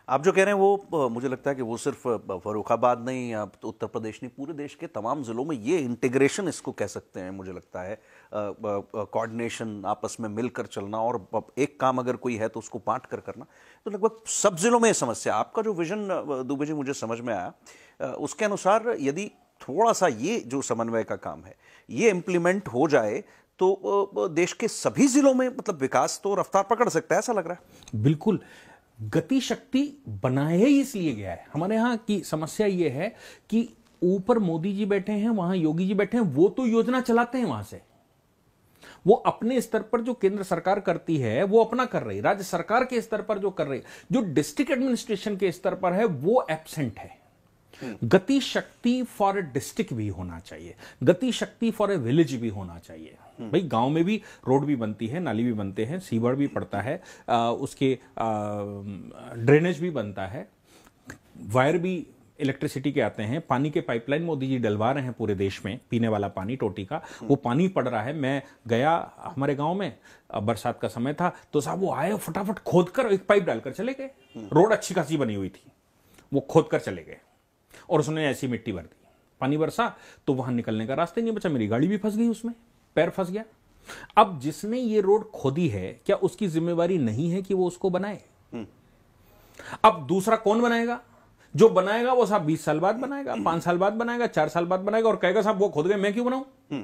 आप जो कह रहे हैं वो मुझे लगता है कि वो सिर्फ फर्रुखाबाद नहीं या तो उत्तर प्रदेश नहीं, पूरे देश के तमाम ज़िलों में ये इंटीग्रेशन इसको कह सकते हैं, मुझे लगता है कोऑर्डिनेशन, आपस में मिलकर चलना, और एक काम अगर कोई है तो उसको बांट कर करना, तो लगभग सब जिलों में ये समस्या। आपका जो विजन दुबे जी मुझे समझ में आया, उसके अनुसार यदि थोड़ा सा ये जो समन्वय का काम है ये इम्प्लीमेंट हो जाए तो देश के सभी जिलों में मतलब विकास तो रफ्तार पकड़ सकता है, ऐसा लग रहा है। बिल्कुल, गति शक्ति बनाया ही इसलिए गया है। हमारे यहाँ की समस्या ये है कि ऊपर मोदी जी बैठे हैं, वहां योगी जी बैठे हैं, वो तो योजना चलाते हैं वहां से, वो अपने स्तर पर जो केंद्र सरकार करती है वो अपना कर रही, राज्य सरकार के स्तर पर जो कर रही, जो डिस्ट्रिक्ट एडमिनिस्ट्रेशन के स्तर पर है वो एब्सेंट है। गति शक्ति फॉर ए डिस्ट्रिक्ट भी होना चाहिए, गति शक्ति फॉर ए विलेज भी होना चाहिए। भाई गांव में भी रोड भी बनती है, नाली भी बनते हैं, सीवर भी पड़ता है, उसके ड्रेनेज भी बनता है, वायर भी इलेक्ट्रिसिटी के आते हैं, पानी के पाइपलाइन मोदी जी डलवा रहे हैं पूरे देश में, पीने वाला पानी टोटी का वो पानी पड़ रहा है। मैं गया हमारे गांव में, बरसात का समय था, तो साहब वो आए फटाफट खोद कर एक पाइप डालकर चले गए। रोड अच्छी खासी बनी हुई थी, वो खोद कर चले गए और उसने ऐसी मिट्टी भर दी, पानी बरसा तो वहां निकलने का रास्ता नहीं बचा, मेरी गाड़ी भी फंस गई उसमें, पैर फंस गया। अब जिसने ये रोड खोदी है क्या उसकी जिम्मेवारी नहीं है कि वो उसको बनाए? अब दूसरा कौन बनाएगा? जो बनाएगा वो साहब 20 साल बाद बनाएगा, 5 साल बाद बनाएगा, 4 साल बाद बनाएगा और कहेगा साहब वो खोद गए, मैं क्यों बनाऊं?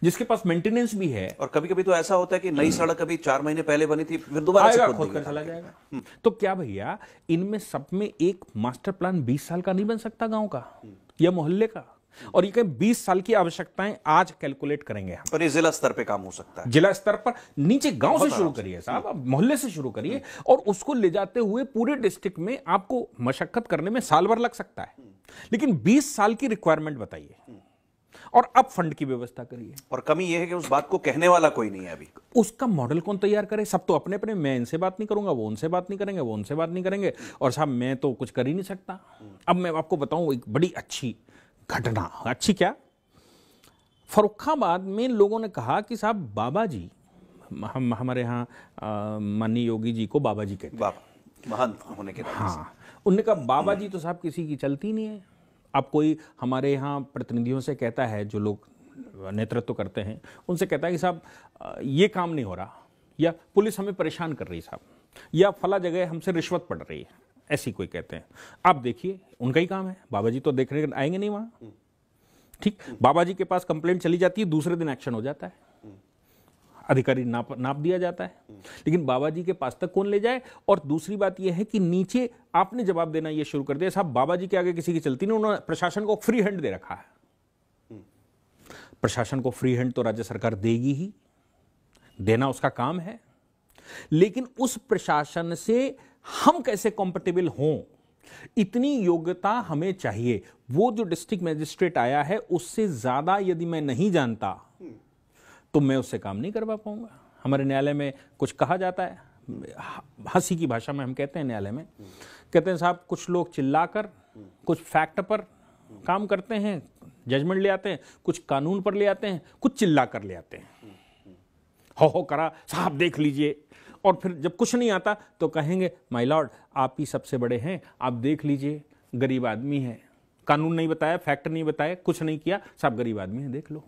जिसके पास मेंटेनेंस भी है। और कभी कभी तो ऐसा होता है कि नई सड़क अभी 4 महीने पहले बनी थी, फिर दोबारा से खोद कर चला जाएगा। तो क्या भैया इनमें सब में एक मास्टर प्लान 20 साल का नहीं बन सकता गांव का या मोहल्ले का? और ये 20 साल की आवश्यकताएं आज कैलकुलेट करेंगे हम। पर ये जिला स्तर पे काम हो सकता है, जिला स्तर पर नीचे गांव से शुरू करिए साहब, आप मोहल्ले से शुरू करिए और उसको ले जाते हुए पूरे डिस्ट्रिक्ट में आपको मशक्कत करने में साल भर लग सकता है, लेकिन 20 साल की रिक्वायरमेंट बताइए और अब फंड की व्यवस्था करिए। और कमी यह है कि उस बात को कहने वाला कोई नहीं है अभी। उसका मॉडल कौन तैयार करे? सब तो अपने अपने, मैं इनसे बात नहीं करूंगा, वो उनसे बात नहीं करेंगे, वो उनसे बात नहीं करेंगे, और साहब मैं तो कुछ कर ही नहीं सकता। अब मैं आपको बताऊं एक बड़ी अच्छी घटना, अच्छी क्या, फर्रुखाबाद में लोगों ने कहा कि साहब बाबा जी, हम हमारे यहाँ माननीय योगी जी को बाबा जी कहते हैं, बाबा महंत होने के नाते। हाँ, उनने कहा बाबा जी तो साहब किसी की चलती नहीं है। अब कोई हमारे यहाँ प्रतिनिधियों से कहता है, जो लोग नेतृत्व करते हैं उनसे कहता है कि साहब ये काम नहीं हो रहा, या पुलिस हमें परेशान कर रही साहब, या फला जगह हमसे रिश्वत पड़ रही है, ऐसी कोई कहते हैं। आप देखिए उनका ही काम है, बाबा जी तो देखने आएंगे नहीं वहां। ठीक, बाबा जी के पास कंप्लेंट चली जाती है, दूसरे दिन एक्शन हो जाता है, अधिकारी नाप दिया जाता है, लेकिन बाबा जी के पास तक कौन ले जाए? और दूसरी बात यह है कि नीचे आपने जवाब देना यह शुरू कर दिया, साहब बाबा जी के आगे किसी की चलती नहीं, उन्होंने प्रशासन को फ्री हैंड दे रखा है। प्रशासन को फ्री हैंड तो राज्य सरकार देगी ही, देना उसका काम है, लेकिन उस प्रशासन से हम कैसे कंफर्टेबल हों, इतनी योग्यता हमें चाहिए। वो जो डिस्ट्रिक्ट मजिस्ट्रेट आया है उससे ज्यादा यदि मैं नहीं जानता तो मैं उससे काम नहीं करवा पाऊंगा। हमारे न्यायालय में कुछ कहा जाता है, हंसी की भाषा में हम कहते हैं न्यायालय में, कहते हैं साहब कुछ लोग चिल्लाकर कुछ फैक्ट पर काम करते हैं, जजमेंट ले आते हैं, कुछ कानून पर ले आते हैं, कुछ चिल्ला कर ले आते हैं, हो करा साहब देख लीजिए, और फिर जब कुछ नहीं आता तो कहेंगे माय लॉर्ड आप ही सबसे बड़े हैं, आप देख लीजिए, गरीब आदमी है, कानून नहीं बताया, फैक्ट नहीं बताया, कुछ नहीं किया, साहब गरीब आदमी है देख लो।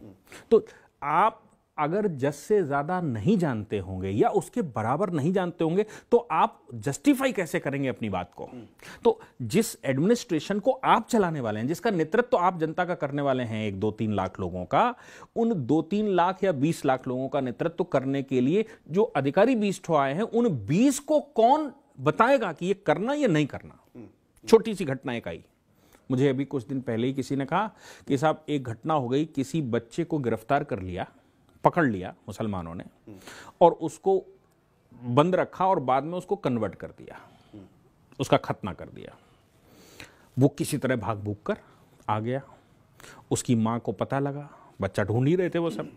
तो आप अगर जज से ज्यादा नहीं जानते होंगे या उसके बराबर नहीं जानते होंगे तो आप जस्टिफाई कैसे करेंगे अपनी बात को? तो जिस एडमिनिस्ट्रेशन को आप चलाने वाले हैं, जिसका नेतृत्व आप जनता का करने वाले हैं, 1-2-3 लाख लोगों का, उन 2-3 लाख या 20 लाख लोगों का नेतृत्व करने के लिए जो अधिकारी 20 ठो आए हैं, उन 20 को कौन बताएगा कि ये करना या नहीं करना? छोटी सी घटना एक आई, मुझे अभी कुछ दिन पहले ही किसी ने कहा कि साहब एक घटना हो गई, किसी बच्चे को गिरफ्तार कर लिया, पकड़ लिया मुसलमानों ने, और उसको बंद रखा और बाद में उसको कन्वर्ट कर दिया, उसका खतना कर दिया। वो किसी तरह भाग भूग कर आ गया, उसकी माँ को पता लगा, बच्चा ढूंढ ही रहे थे वो सब,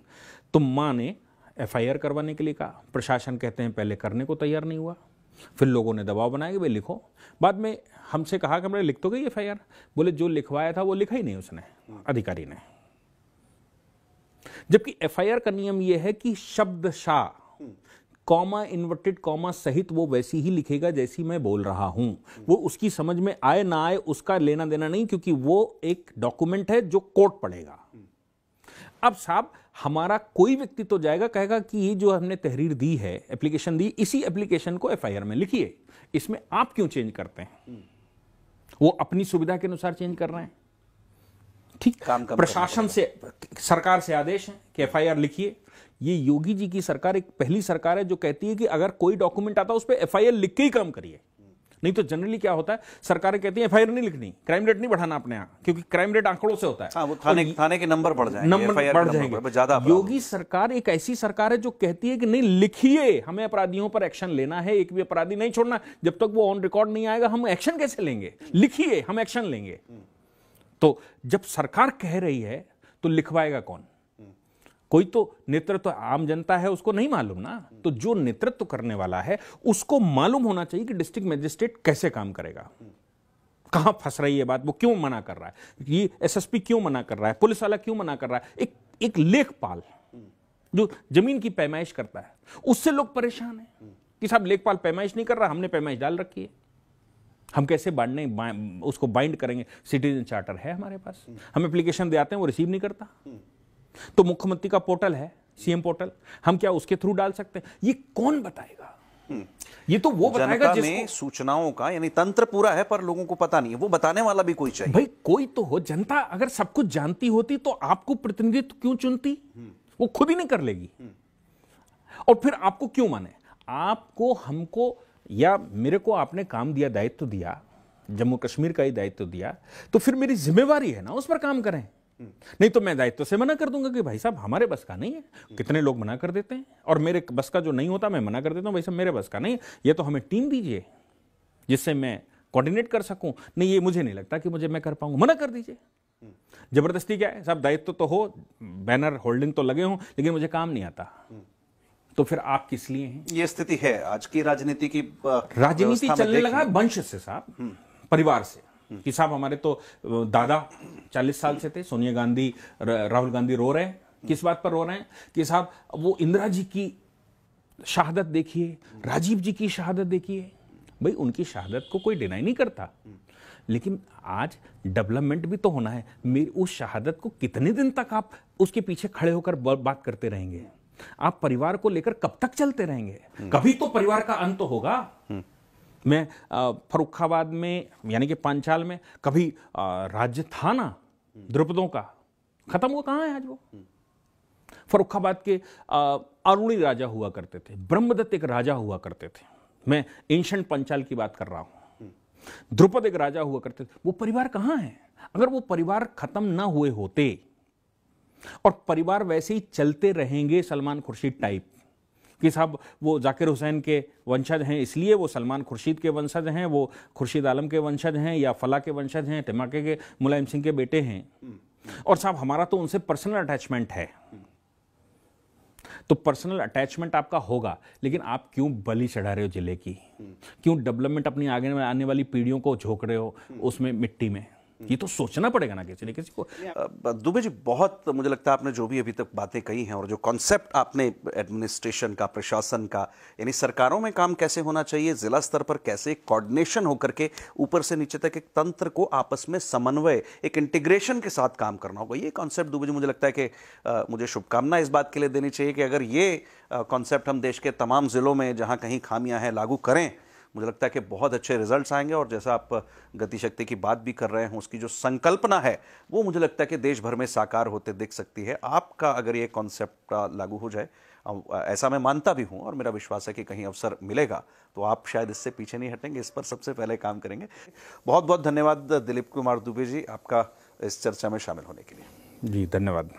तो माँ ने FIR करवाने के लिए कहा, प्रशासन कहते हैं पहले करने को तैयार नहीं हुआ, फिर लोगों ने दबाव बनाया कि भाई लिखो। बाद में हमसे कहा कि हमने लिख तो गई एफआईआर। बोले जो लिखवाया था वो लिखा ही नहीं उसने, अधिकारी ने। जबकि एफआईआर का नियम यह है कि शब्दशः कॉमा, इन्वर्टेड कॉमा सहित वो वैसी ही लिखेगा जैसी मैं बोल रहा हूं। वो उसकी समझ में आए ना आए उसका लेना देना नहीं, क्योंकि वो एक डॉक्यूमेंट है जो कोर्ट पढ़ेगा। अब साहब हमारा कोई व्यक्ति तो जाएगा, कहेगा कि ये जो हमने तहरीर दी है, एप्लीकेशन दी, इसी एप्लीकेशन को एफआईआर में लिखिए, इसमें आप क्यों चेंज करते हैं? वो अपनी सुविधा के अनुसार चेंज कर रहे हैं। ठीक, प्रशासन से, सरकार से आदेश है कि एफआईआर लिखिए। ये योगी जी की सरकार एक पहली सरकार है जो कहती है कि अगर कोई डॉक्यूमेंट आता है उस पर एफआईआर लिख के ही काम करिए। नहीं तो जनरली क्या होता है, सरकारें कहती हैं एफआईआर नहीं लिखनी, क्राइम रेट नहीं बढ़ाना अपने यहाँ, क्योंकि क्राइम रेट आंकड़ों से होता है। हाँ, वो थाने के नंबर बढ़ जाएंगे, नंबर बढ़ जाएंगे ज्यादा। योगी सरकार एक ऐसी सरकार है जो कहती है कि नहीं लिखिए, हमें अपराधियों पर एक्शन लेना है, एक भी अपराधी नहीं छोड़ना। जब तक वो ऑन रिकॉर्ड नहीं आएगा हम एक्शन कैसे लेंगे? लिखिए, हम एक्शन लेंगे। तो जब सरकार कह रही है तो लिखवाएगा कौन? कोई तो नेतृत्व, आम जनता है उसको नहीं मालूम ना। तो जो नेतृत्व करने वाला है उसको मालूम होना चाहिए कि डिस्ट्रिक्ट मजिस्ट्रेट कैसे काम करेगा, कहां फंस रही है बात, वो क्यों मना कर रहा है, ये एसएसपी क्यों मना कर रहा है, पुलिस वाला क्यों मना कर रहा है। एक लेखपाल जो जमीन की पैमाइश करता है, उससे लोग परेशान हैं कि साहब लेखपाल पैमाइश नहीं कर रहा, हमने पैमाइश डाल रखी है, हम कैसे उसको बाइंड करेंगे। सिटीजन चार्टर है हमारे पास, हम एप्लीकेशन दे आते हैं, वो रिसीव नहीं करता। तो मुख्यमंत्री का पोर्टल है, सीएम पोर्टल, हम क्या उसके थ्रू डाल सकते हैं? ये कौन बताएगा? ये तो वो बताएगा जिसको सूचनाओं का यानी तंत्र पूरा है पर लोगों को पता नहीं है, वो बताने वाला भी कोई चाहिए। भाई कोई तो हो। जनता अगर सब कुछ जानती होती तो आपको प्रतिनिधित्व क्यों चुनती? वो खुद ही नहीं कर लेगी। और फिर आपको क्यों माने? आपको, हमको या मेरे को आपने काम दिया, दायित्व दिया, जम्मू कश्मीर का ही दायित्व दिया, तो फिर मेरी जिम्मेवारी है ना उस पर काम करें। नहीं तो मैं दायित्व से मना कर दूंगा कि भाई साहब हमारे बस का नहीं है। कितने लोग मना कर देते हैं, और मेरे बस का जो नहीं होता मैं मना कर देता हूं, भाई साहब मेरे बस का नहीं है, ये तो हमें टीम दीजिए जिससे मैं कोऑर्डिनेट कर सकूं। नहीं, ये मुझे नहीं लगता कि मैं कर पाऊंगा, मना कर दीजिए। जबरदस्ती क्या है साहब? दायित्व तो हो, बैनर होल्डिंग तो लगे हों, लेकिन मुझे काम नहीं आता। तो फिर आप किस लिए हैं? ये स्थिति है आज की राजनीति की। राजनीति चलने लगा है वंश से साहब, परिवार से, कि साहब हमारे तो दादा 40 साल से थे, सोनिया गांधी, राहुल गांधी रो रहे हैं। किस बात पर रो रहे हैं? कि साहब वो इंदिरा जी की शहादत देखिए, राजीव जी की शहादत देखिए। भाई उनकी शहादत को कोई डिनाई नहीं करता, लेकिन आज डेवलपमेंट भी तो होना है। मेरी उस शहादत को कितने दिन तक आप उसके पीछे खड़े होकर बात करते रहेंगे? आप परिवार को लेकर कब तक चलते रहेंगे? कभी तो परिवार का अंत होगा। मैं फर्रुखाबाद में यानी कि पांचाल में कभी राज्य था ना द्रुपदों का, खत्म हुआ कहां है आज वो? फर्रुखाबाद के अरुणी राजा हुआ करते थे, ब्रह्मदत्त एक राजा हुआ करते थे। मैं एंशंट पंचाल की बात कर रहा हूं। द्रुपद एक राजा हुआ करते थे। वो परिवार कहां है? अगर वो परिवार खत्म ना हुए होते और परिवार वैसे ही चलते रहेंगे सलमान खुर्शीद टाइप, कि साहब वो जाकिर हुसैन के वंशज हैं इसलिए वो सलमान खुर्शीद के वंशज हैं, वो खुर्शीद आलम के वंशज हैं, या फला के वंशज हैं, टिमाके के मुलायम सिंह के बेटे हैं, और साहब हमारा तो उनसे पर्सनल अटैचमेंट है। तो पर्सनल अटैचमेंट आपका होगा, लेकिन आप क्यों बलि चढ़ा रहे हो जिले की? क्यों डेवलपमेंट अपनी आगे आने वाली पीढ़ियों को झोंक रहे हो उसमें मिट्टी में? ये तो सोचना पड़ेगा ना किसी को। दुबे जी, बहुत मुझे लगता है आपने जो भी अभी तक बातें कही हैं और जो कॉन्सेप्ट आपने एडमिनिस्ट्रेशन का, प्रशासन का, यानी सरकारों में काम कैसे होना चाहिए, जिला स्तर पर कैसे कोऑर्डिनेशन होकर के ऊपर से नीचे तक एक तंत्र को आपस में समन्वय, एक इंटीग्रेशन के साथ काम करना होगा, ये कॉन्सेप्ट दुबे जी मुझे लगता है कि मुझे शुभकामना इस बात के लिए देनी चाहिए कि अगर ये कॉन्सेप्ट हम देश के तमाम जिलों में जहाँ कहीं खामियां हैं लागू करें, मुझे लगता है कि बहुत अच्छे रिजल्ट्स आएंगे। और जैसा आप गतिशक्ति की बात भी कर रहे हैं, उसकी जो संकल्पना है वो मुझे लगता है कि देश भर में साकार होते दिख सकती है। आपका अगर ये कॉन्सेप्ट लागू हो जाए, ऐसा मैं मानता भी हूँ और मेरा विश्वास है कि कहीं अवसर मिलेगा तो आप शायद इससे पीछे नहीं हटेंगे, इस पर सबसे पहले काम करेंगे। बहुत बहुत धन्यवाद दिलीप कुमार दुबे जी, आपका इस चर्चा में शामिल होने के लिए। जी धन्यवाद।